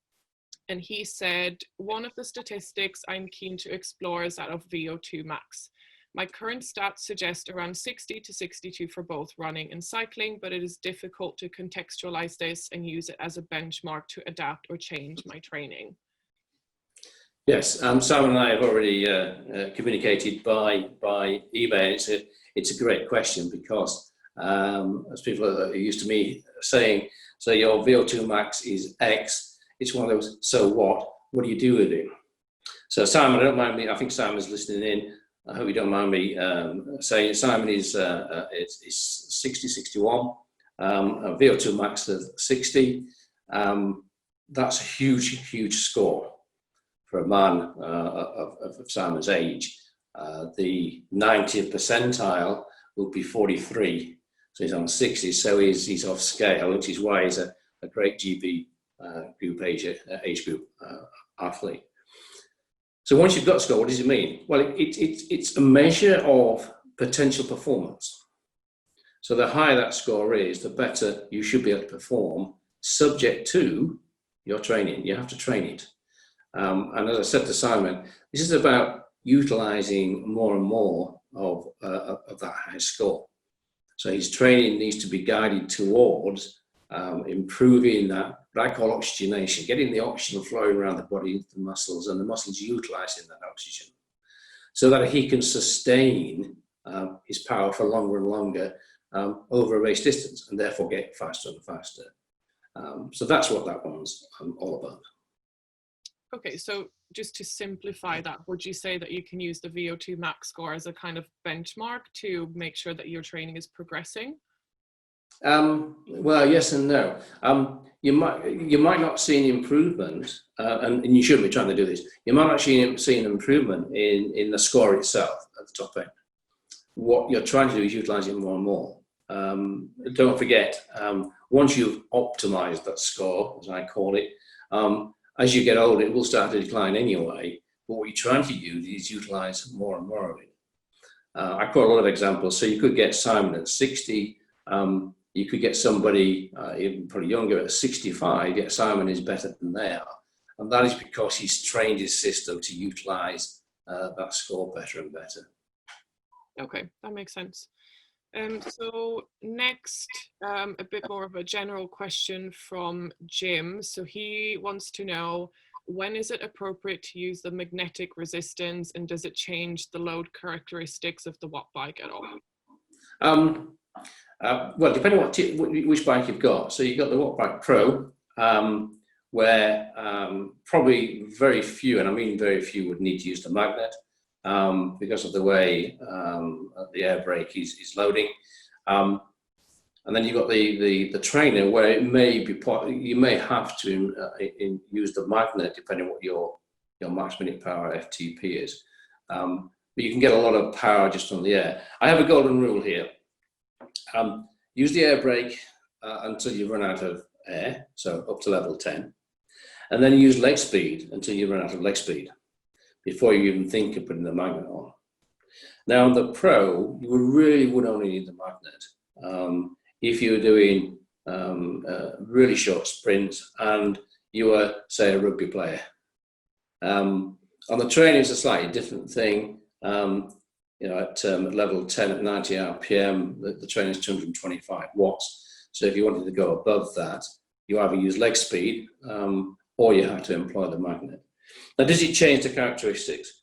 and he said, one of the statistics I'm keen to explore is that of VO2 max. My current stats suggest around 60 to 62 for both running and cycling, but it is difficult to contextualize this and use it as a benchmark to adapt or change my training. Yes, Simon and I have already communicated by email. It's a great question because, as people are used to me saying, so your VO2 max is X, it's one of those, so what? What do you do with it? So Simon, I don't mind me, I think Simon's listening in. I hope you don't mind me saying Simon is 60, 61, VO2 max of 60. That's a huge score for a man of Simon's age. The 90th percentile will be 43, so he's on 60, so he's off scale, which is why he's a great GB group age group athlete. So once you've got a score, what does it mean? Well, it's a measure of potential performance. So the higher that score is, the better you should be able to perform, subject to your training. You have to train it. And as I said to Simon, this is about utilizing more and more of that high score. So his training needs to be guided towards improving that, what I call oxygenation, getting the oxygen flowing around the body into the muscles and the muscles utilizing that oxygen so that he can sustain his power for longer and longer over a race distance and therefore get faster and faster. So that's what that one's all about. Okay, so just to simplify that, would you say that you can use the VO2 max score as a kind of benchmark to make sure that your training is progressing? Well, yes and no. You might not see an improvement, and you shouldn't be trying to do this. You might not see an improvement in the score itself at the top end. What you're trying to do is utilize it more and more. Don't forget, once you've optimized that score, as I call it, as you get older, it will start to decline anyway. But what you're trying to use is utilize more and more of it. I quote a lot of examples. So you could get Simon at 60. You could get somebody even probably younger at 65, yet Simon is better than they are. And that is because he's trained his system to utilize that score better and better. Okay, that makes sense. So next, a bit more of a general question from Jim. So he wants to know, when is it appropriate to use the magnetic resistance, and does it change the load characteristics of the Wattbike at all? Well, depending on which bike you've got. So you've got the Wattbike Pro, where probably very few, and I mean very few, would need to use the magnet because of the way the air brake is loading. And then you've got the trainer, where it may be you may have to use the magnet depending on what your max minute power FTP is. But you can get a lot of power just on the air. I have a golden rule here. Use the air brake until you run out of air, so up to level 10, and then use leg speed until you run out of leg speed before you even think of putting the magnet on. Now on the Pro, you really would only need the magnet if you were doing really short sprints and you were, say, a rugby player. On the training, it's a slightly different thing. At level 10 at 90 RPM, the trainer is 225 watts. So if you wanted to go above that, you either use leg speed or you have to employ the magnet. Now, does it change the characteristics?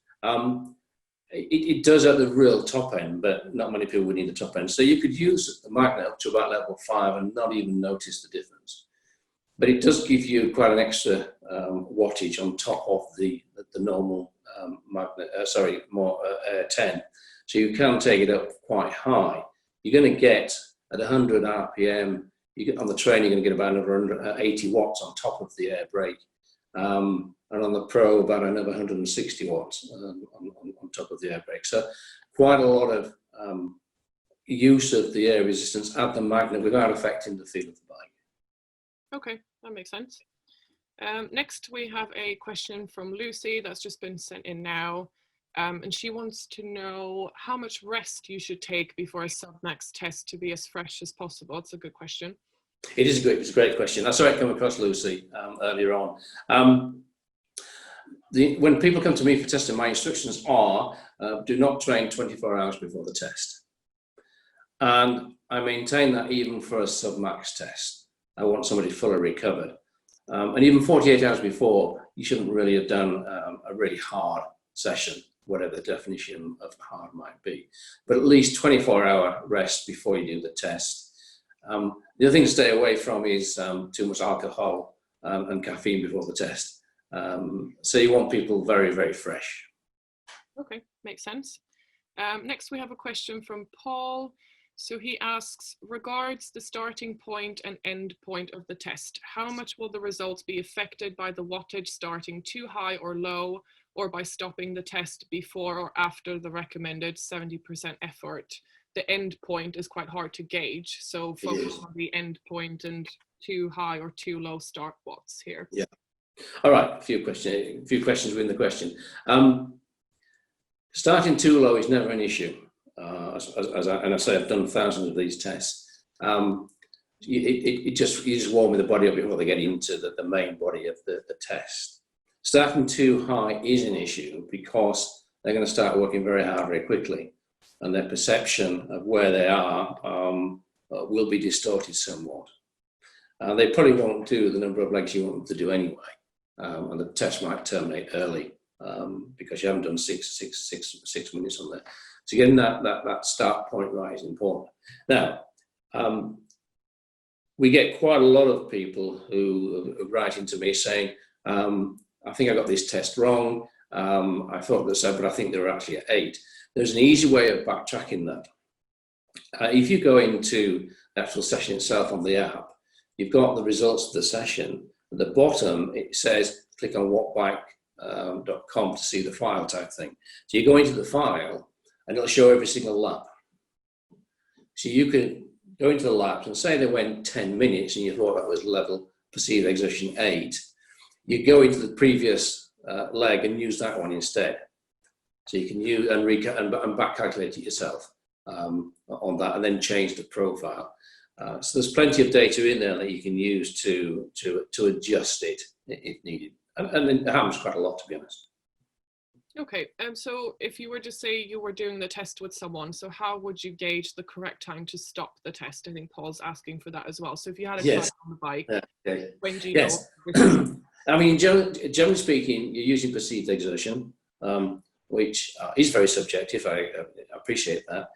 It does at the real top end, but not many people would need the top end. So you could use the magnet up to about level 5 and not even notice the difference. But it does give you quite an extra wattage on top of the normal magnet, more 10. So you can take it up quite high. You're going to get at 100 RPM, on the train, you're going to get about another 80 watts on top of the air brake. And on the Pro, about another 160 watts on top of the air brake. So quite a lot of use of the air resistance at the magnet without affecting the feel of the bike. Okay, that makes sense. Next, we have a question from Lucy that's just been sent in now. And she wants to know how much rest you should take before a submax test to be as fresh as possible. It's a good question. It's a great question. I saw it come across, Lucy, earlier on. When people come to me for testing, my instructions are do not train 24 hours before the test. And I maintain that even for a submax test. I want somebody fully recovered. And even 48 hours before, you shouldn't really have done a really hard session, whatever the definition of hard might be. But at least 24-hour rest before you do the test. The other thing to stay away from is too much alcohol and caffeine before the test. So you want people very, very fresh. Okay, makes sense. Next, we have a question from Paul. So he asks, regards the starting point and end point of the test, how much will the results be affected by the wattage starting too high or low, or by stopping the test before or after the recommended 70% effort? The end point is quite hard to gauge, so focus on the end point and too high or too low start watts here. Yeah. All right, a few questions within the question. Starting too low is never an issue. And I say I've done thousands of these tests. You just warming the body up before they get into the main body of the test. Starting too high is an issue because they're going to start working very hard very quickly, and their perception of where they are will be distorted somewhat. They probably won't do the number of legs you want them to do anyway, and the test might terminate early because you haven't done six minutes on there. So getting that start point right is important. Now, we get quite a lot of people who are writing to me saying, I think I got this test wrong. I thought they said, but I think they were actually at 8. There's an easy way of backtracking that. If you go into the actual session itself on the app, you've got the results of the session. At the bottom, it says, click on wattbike.com to see the file type thing. So you go into the file, and it'll show every single lap. So you can go into the laps and say they went 10 minutes and you thought that was level perceived exertion 8. You go into the previous leg and use that one instead. So you can use and back calculate it yourself on that, and then change the profile. So there's plenty of data in there that you can use to adjust it if needed. And it happens quite a lot, to be honest. Okay, so if you were to say you were doing the test with someone, so how would you gauge the correct time to stop the test? I think Paul's asking for that as well. So if you had a client on the bike, when do you know? I mean, generally speaking, you're using perceived exertion, which is very subjective. I appreciate that.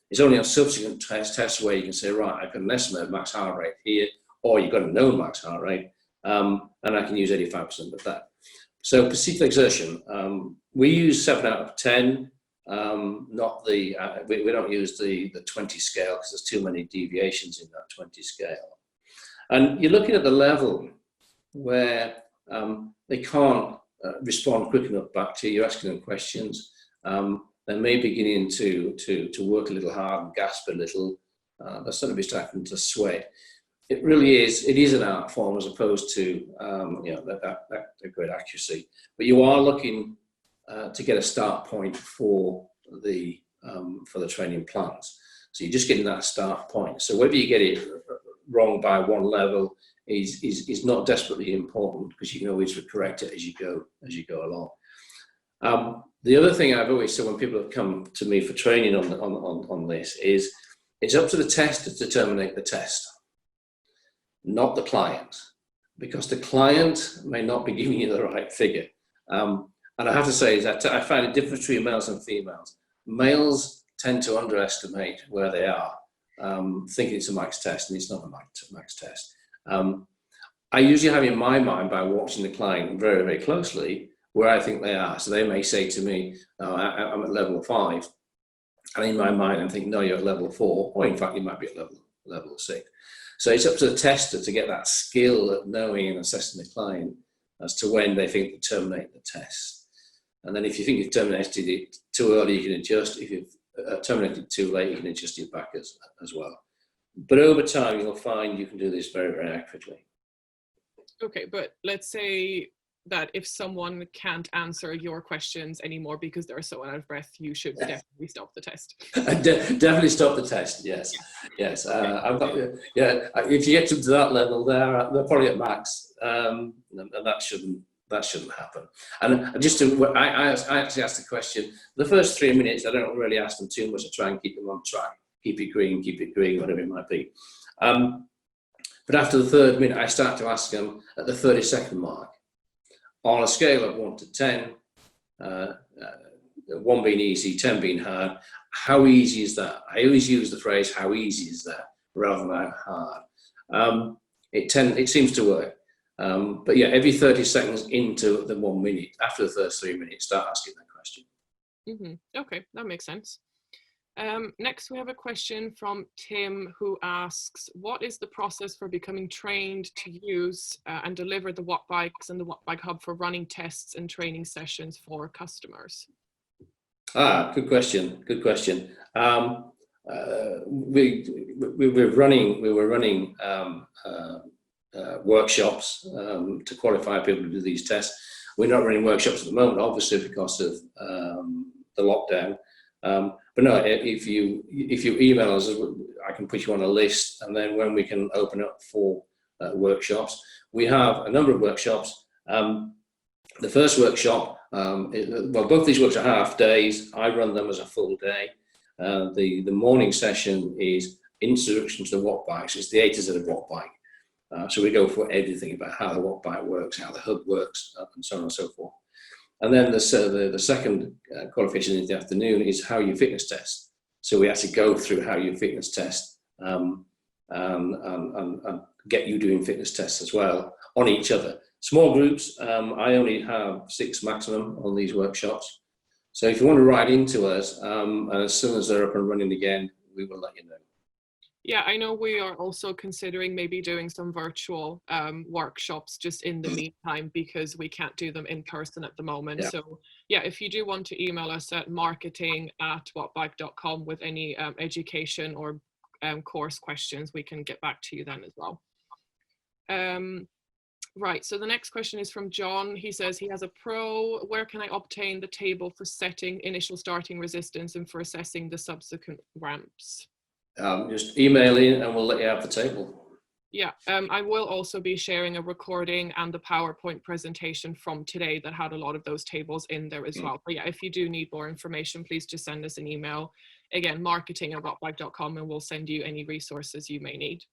It's only on subsequent tests where you can say, right, I can estimate max heart rate here, or you've got a known max heart rate, and I can use 85% of that. So perceived exertion, we use 7 out of 10, not the, we don't use the 20 scale because there's too many deviations in that 20 scale. And you're looking at the level where they can't respond quick enough back to you, you're asking them questions, they may be beginning to work a little hard and gasp a little, they're suddenly starting to sweat. It really is, it is an art form as opposed to that great accuracy. But you are looking to get a start point for the training plans. So you're just getting that start point. So whether you get it wrong by one level is not desperately important because you can always correct it as you go along. The other thing I've always said when people have come to me for training on this is it's up to the test to determine the test, not the client, because the client may not be giving you the right figure. And I have to say is that I find a difference between males and females. Males tend to underestimate where they are, thinking it's a max test, and it's not a max test. I usually have in my mind, by watching the client very, very closely, where I think they are. So they may say to me, oh, I'm at level 5. And in my mind, I'm thinking, no, you're at level 4, or in fact, you might be at level 6. So it's up to the tester to get that skill at knowing and assessing the client as to when they think to terminate the test. And then if you think you've terminated it too early, you can adjust. If you've terminated too late, you can adjust it back as well. But over time, you'll find you can do this very, very accurately. Okay, but let's say that if someone can't answer your questions anymore because they're so out of breath, you should definitely stop the test. Definitely stop the test. Yes, yes. I've got, if you get to that level, they're probably at max, and that shouldn't happen. And just to, I actually asked the question. The first 3 minutes, I don't really ask them too much. I try and keep them on track, keep it green, whatever it might be. But after the 3rd minute, I start to ask them at the 30-second mark, on a scale of 1 to 10, 1 being easy, 10 being hard, how easy is that? I always use the phrase, how easy is that, rather than how hard. It seems to work. But yeah, every 30 seconds into the 1 minute, after the first 3 minutes, start asking that question. Okay, that makes sense. Next, we have a question from Tim, who asks, what is the process for becoming trained to use and deliver the Wattbikes and the Wattbike Hub for running tests and training sessions for customers? Good question. We were running workshops to qualify people to do these tests. We're not running workshops at the moment, obviously, because of the lockdown. But no, if you email us, I can put you on a list, and then when we can open up for workshops, we have a number of workshops. The first workshop, both these workshops are half days. I run them as a full day. The morning session is introduction to the Wattbikes. It's the A to Z of Wattbike. So we go for everything about how the Wattbike works, how the hub works, and so on and so forth. And then the second qualification in the afternoon is how you fitness test. So we actually go through how you fitness test and get you doing fitness tests as well on each other. Small groups, I only have 6 maximum on these workshops. So if you want to write into us, as soon as they're up and running again, we will let you know. Yeah, I know we are also considering maybe doing some virtual workshops just in the meantime, because we can't do them in person at the moment. So yeah, if you do want to email us at marketing@wattbike.com with any education or course questions, we can get back to you then as well. Right, so the next question is from John. He says he has a Pro. Where can I obtain the table for setting initial starting resistance and for assessing the subsequent ramps? Just email in and we'll let you have the table. Yeah, I will also be sharing a recording and the PowerPoint presentation from today that had a lot of those tables in there as well. But yeah, if you do need more information, please just send us an email. Again, marketing@wattbike.com, and we'll send you any resources you may need.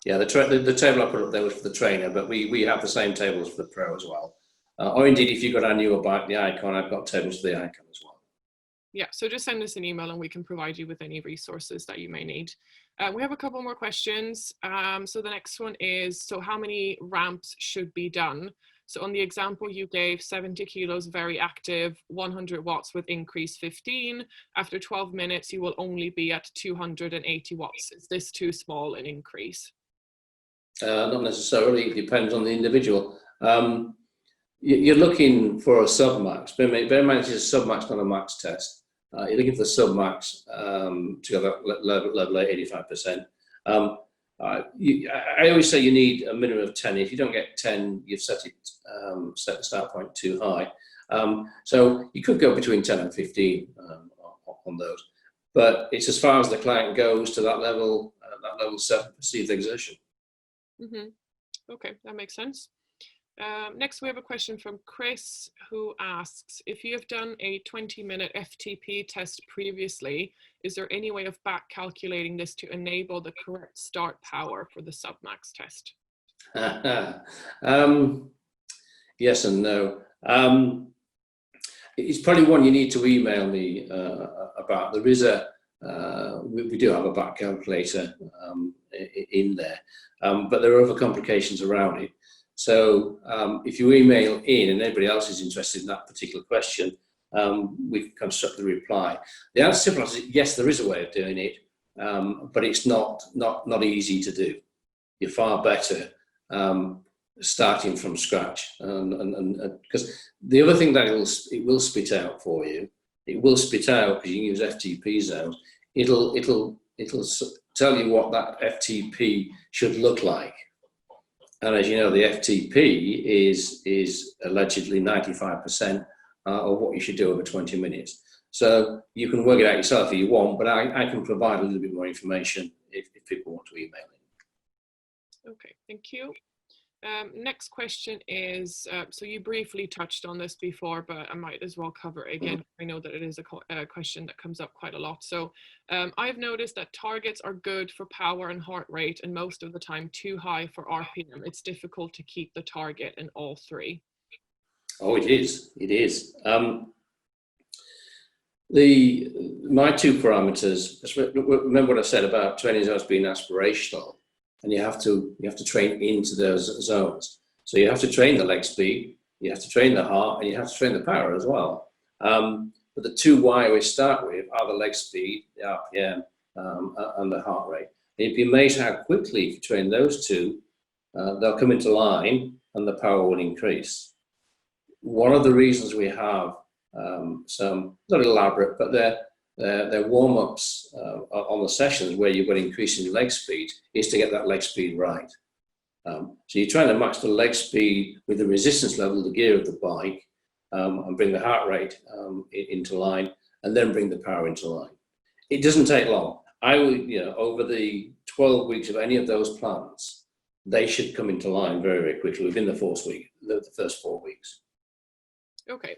Yeah, the table I put up there was for the trainer, but we have the same tables for the Pro as well. Or indeed, if you've got our newer bike, the Icon, I've got tables for the Icon as well. Yeah, so just send us an email and we can provide you with any resources that you may need. We have a couple more questions. So the next one is, so how many ramps should be done? So on the example you gave, 70 kilos, very active, 100 watts with increase 15. After 12 minutes, you will only be at 280 watts. Is this too small an increase? Not necessarily, it depends on the individual. You're looking for a sub-max. Bear in mind, it's a sub-max, not a max test. You're looking for the sub-max to have a level at 85%. I always say you need a minimum of 10. If you don't get 10, you've set the start point too high. So you could go between 10 and 15 on those. But it's as far as the client goes to that level 7 perceived exertion. Okay, that makes sense. Next, we have a question from Chris, who asks, if you have done a 20-minute FTP test previously, is there any way of back calculating this to enable the correct start power for the submax test? Yes and no. It's probably one you need to email me about. There is we do have a back calculator in there, but there are other complications around it. So if you email in and anybody else is interested in that particular question, we can construct the reply. The answer is yes, there is a way of doing it, but it's not easy to do. You're far better starting from scratch, and because the other thing that it will spit out for you, it will spit out, because you can use FTP zones. It'll tell you what that FTP should look like. And as you know, the FTP is allegedly 95% of what you should do over 20 minutes. So you can work it out yourself if you want, but I can provide a little bit more information if people want to email it. Okay, thank you. Next question is, so you briefly touched on this before, but I might as well cover it again. I know that it is a question that comes up quite a lot. So I've noticed that targets are good for power and heart rate, and most of the time too high for RPM. It's difficult to keep the target in all three. Oh, it is. It is. My two parameters. Remember what I said about training zones being aspirational, and you have to train into those zones. So you have to train the leg speed, you have to train the heart, and you have to train the power as well. But the two why we start with are the leg speed, the RPM, and the heart rate. And you'd be amazed how quickly, if you train those two, they'll come into line and the power will increase. One of the reasons we have some, not elaborate, but they're warm-ups on the sessions where you've got increasing leg speed is to get that leg speed right. So you're trying to match the leg speed with the resistance level, the gear of the bike, and bring the heart rate into line, and then bring the power into line. It doesn't take long. I would, over the 12 weeks of any of those plans, they should come into line very, very quickly within the first 4 weeks. Okay.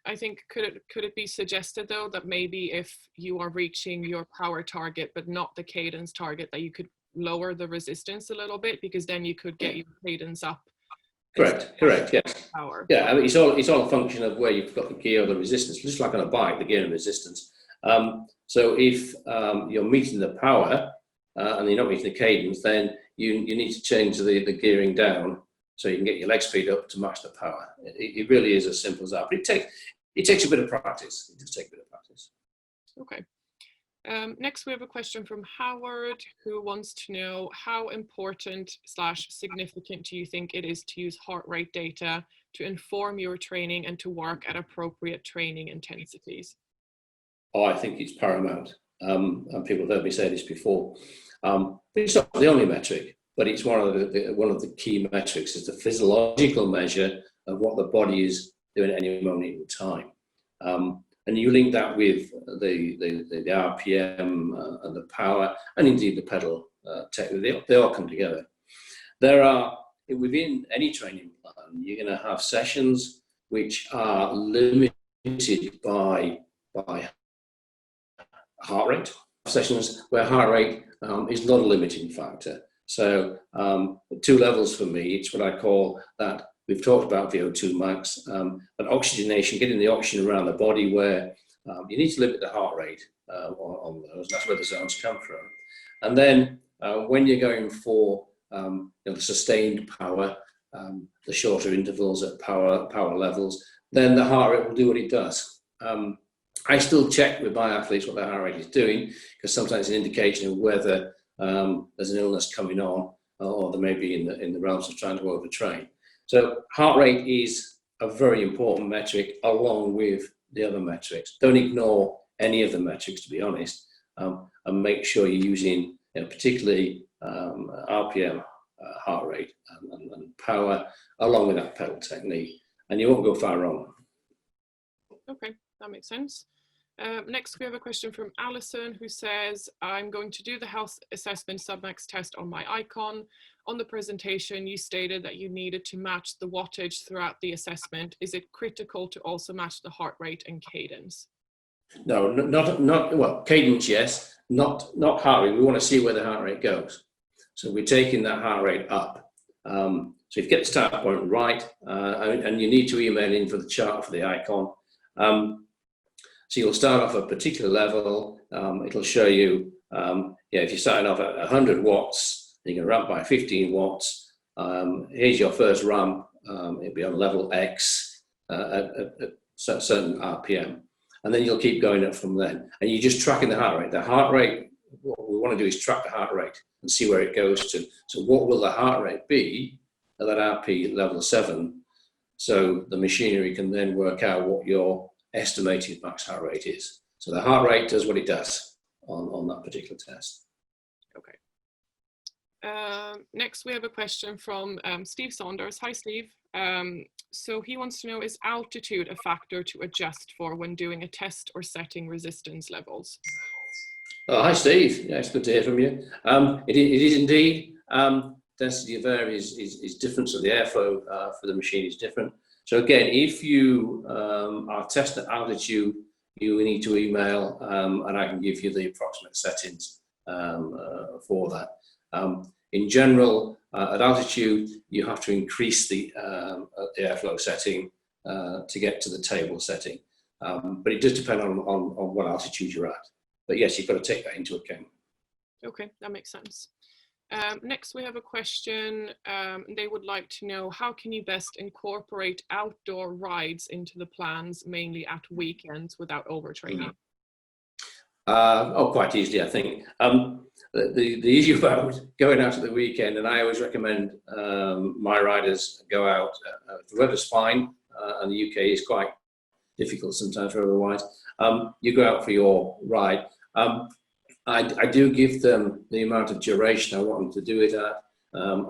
I think could it be suggested though that maybe if you are reaching your power target but not the cadence target, that you could lower the resistance a little bit, because then you could get your cadence up? Correct. Yes. Power. Yeah. I mean, it's all a function of where you've got the gear or the resistance, just like on a bike, the gear and resistance. So if you're meeting the power and you're not meeting the cadence, then you need to change the gearing down, so you can get your leg speed up to match the power. It really is as simple as that. But it takes a bit of practice. It does take a bit of practice. Okay. Next, we have a question from Howard, who wants to know how important / significant do you think it is to use heart rate data to inform your training and to work at appropriate training intensities? Oh, I think it's paramount. And people have heard me say this before. But it's not the only metric. But it's one of the key metrics, is the physiological measure of what the body is doing at any moment in time. And you link that with the RPM and the power, and indeed the pedal technique. They all come together. There are, within any training plan, you're going to have sessions which are limited by heart rate. Sessions where heart rate is not a limiting factor. So 2 levels for me, it's what I call that. We've talked about VO2 max, but oxygenation, getting the oxygen around the body, where you need to limit the heart rate on those. That's where the zones come from. And then when you're going for the sustained power, the shorter intervals at power levels, then the heart rate will do what it does. I still check with my athletes what their heart rate is doing, because sometimes it's an indication of whether there's an illness coming on, or they may be in the realms of trying to overtrain. So heart rate is a very important metric along with the other metrics. Don't ignore any of the metrics, to be honest, and make sure you're using particularly RPM, heart rate, and power along with that pedal technique, and you won't go far wrong. Okay, that makes sense. Next, we have a question from Alison, who says, I'm going to do the health assessment submax test on my Icon. On the presentation, you stated that you needed to match the wattage throughout the assessment. Is it critical to also match the heart rate and cadence? No, not well, cadence, yes, not heart rate. We want to see where the heart rate goes. So we're taking that heart rate up. So if you get the start point right, and you need to email in for the chart for the Icon. So you'll start off at a particular level. It'll show you, if you're starting off at 100 watts, you're going to ramp by 15 watts. Here's your first ramp. It'll be on level X at certain RPM. And then you'll keep going up from then. And you're just tracking the heart rate. The heart rate, what we want to do is track the heart rate and see where it goes to. So what will the heart rate be at that RP level 7? So the machinery can then work out what your estimated max heart rate is. So the heart rate does what it does on that particular test. Okay. Next, we have a question from Steve Saunders. Hi, Steve. So he wants to know, is altitude a factor to adjust for when doing a test or setting resistance levels? Oh, hi, Steve. Yeah, it's good to hear from you. It is indeed. Density of air is different, so the airflow for the machine is different. So again, if you are testing at altitude, you need to email and I can give you the approximate settings for that. In general, at altitude, you have to increase the airflow setting to get to the table setting. But it does depend on what altitude you're at. But yes, you've got to take that into account. Okay, that makes sense. Next, we have a question. They would like to know, how can you best incorporate outdoor rides into the plans, mainly at weekends, without overtraining? Oh, quite easily, I think. The issue about going out at the weekend, and I always recommend my riders go out. If the weather's fine, and the UK is quite difficult sometimes weather-wise, you go out for your ride. I do give them the amount of duration I want them to do it at.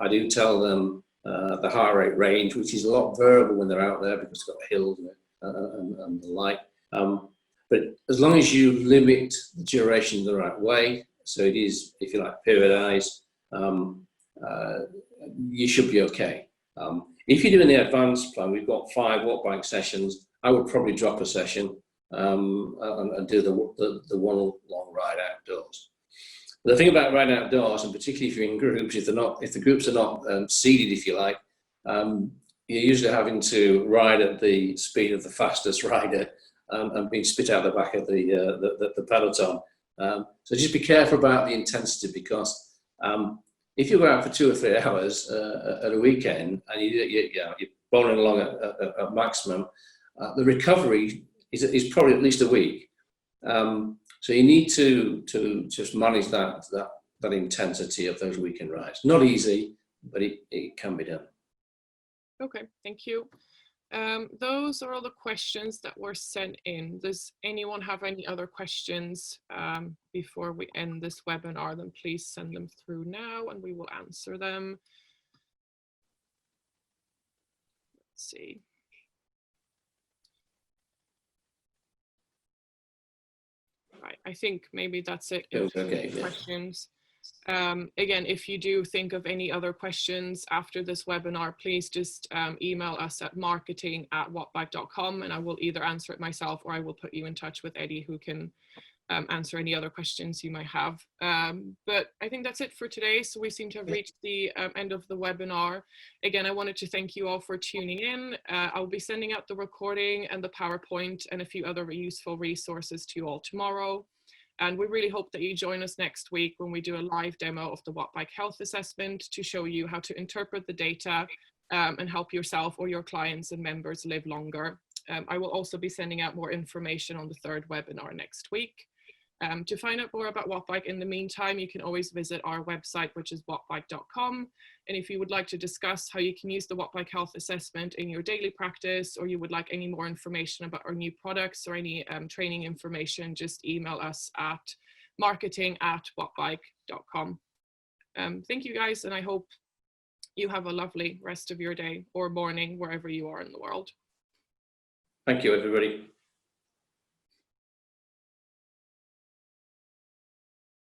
I do tell them the heart rate range, which is a lot variable when they're out there because it's got hills and the like. But as long as you limit the duration the right way, so it is, if you like, periodized, you should be okay. If you're doing the advanced plan, we've got 5 walk bike sessions. I would probably drop a session and do the one long ride outdoors. The thing about riding outdoors, and particularly if you're in groups, if the groups are not seated, if you like, you're usually having to ride at the speed of the fastest rider and being spit out the back of the peloton. So just be careful about the intensity, because if you go out for 2 or 3 hours at a weekend and you're bowling along at maximum, the recovery is probably at least a week. So you need to just manage that intensity of those weekend rides. Not easy, but it can be done. Okay, thank you. Those are all the questions that were sent in. Does anyone have any other questions before we end this webinar? Then please send them through now and we will answer them. Let's see. Right, I think maybe that's it. Okay, questions. Again, if you do think of any other questions after this webinar, please just email us at marketing@wattbike.com and I will either answer it myself or I will put you in touch with Eddie, who can answer any other questions you might have. But I think that's it for today. So we seem to have reached the end of the webinar. Again, I wanted to thank you all for tuning in. I'll be sending out the recording and the PowerPoint and a few other useful resources to you all tomorrow. And we really hope that you join us next week when we do a live demo of the Wattbike Health Assessment to show you how to interpret the data and help yourself or your clients and members live longer. I will also be sending out more information on the 3rd webinar next week. To find out more about Wattbike in the meantime, you can always visit our website, which is wattbike.com. And if you would like to discuss how you can use the Wattbike Health Assessment in your daily practice, or you would like any more information about our new products or any training information, just email us at marketing@wattbike.com. Thank you guys, and I hope you have a lovely rest of your day or morning, wherever you are in the world. Thank you, everybody.